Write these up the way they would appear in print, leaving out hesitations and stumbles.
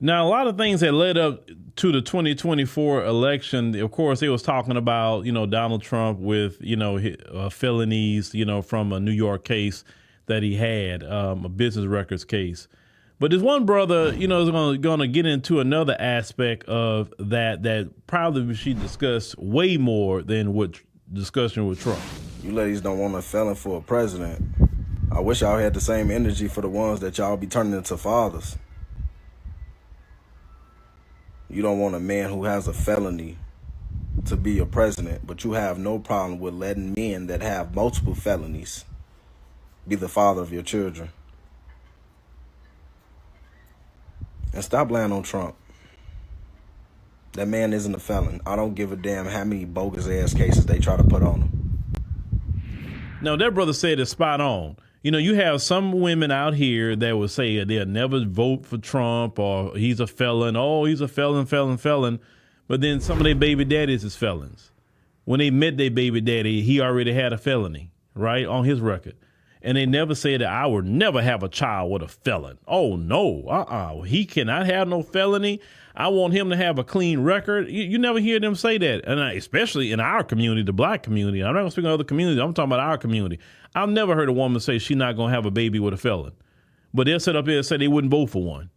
Now, a lot of things that led up to the 2024 election, of course, they was talking about, Donald Trump with, felonies, from a New York case that he had, a business records case. But there's one brother, is going to get into another aspect of that probably we should discuss way more than what discussion with Trump. You ladies don't want a felon for a president. I wish y'all had the same energy for the ones that y'all be turning into fathers. You don't want a man who has a felony to be your president, but you have no problem with letting men that have multiple felonies be the father of your children. And stop lying on Trump. That man isn't a felon. I don't give a damn how many bogus ass cases they try to put on him. No, that brother said it's spot on. You have some women out here that will say they'll never vote for Trump or he's a felon. Oh, he's a felon. But then some of their baby daddies is felons. When they met their baby daddy, he already had a felony, right, on his record. And they never say that I would never have a child with a felon. Oh, no, he cannot have no felony. I want him to have a clean record. You never hear them say that. And especially in our community, the black community. I'm not going to speak of other communities. I'm talking about our community. I've never heard a woman say she's not going to have a baby with a felon. But they'll sit up here and say they wouldn't vote for one.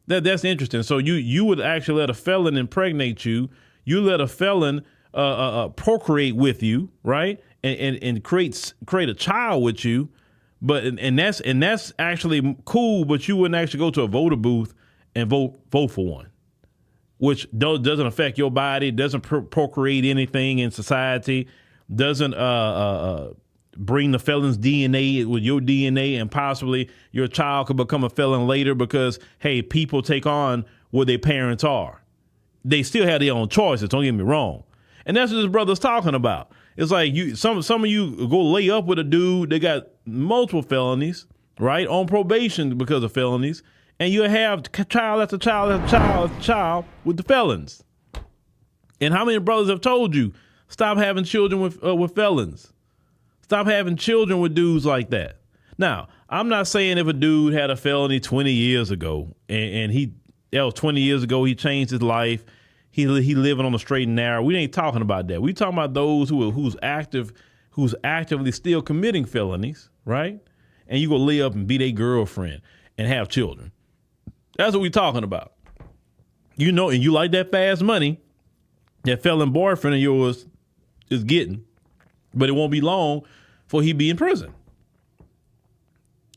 That's interesting. So you would actually let a felon impregnate you. You let a felon procreate with you, right? And create a child with you. But and that's actually cool, but you wouldn't actually go to a voter booth and vote for one, which doesn't affect your body, doesn't procreate anything in society, doesn't bring the felon's DNA with your DNA, and possibly your child could become a felon later because, hey, people take on what their parents are. They still have their own choices, don't get me wrong. And that's what this brother's talking about. It's like some of you go lay up with a dude that got multiple felonies, right, on probation because of felonies, and you have child after child after child after child with the felons. And how many brothers have told you, stop having children with felons? Stop having children with dudes like that. Now, I'm not saying if a dude had a felony 20 years ago and 20 years ago he changed his life, he living on the straight and narrow. We ain't talking about that. We talking about those who's actively still committing felonies, right? And you go lay up and be their girlfriend and have children. That's what we talking about. And you like that fast money that felon boyfriend of yours is getting, but it won't be long before he be in prison.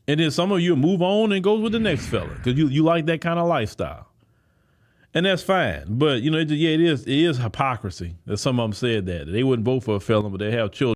And then some of you move on and goes with the next fella because you like that kind of lifestyle. And that's fine. But, it is hypocrisy that some of them said that. They wouldn't vote for a felon, but they have children.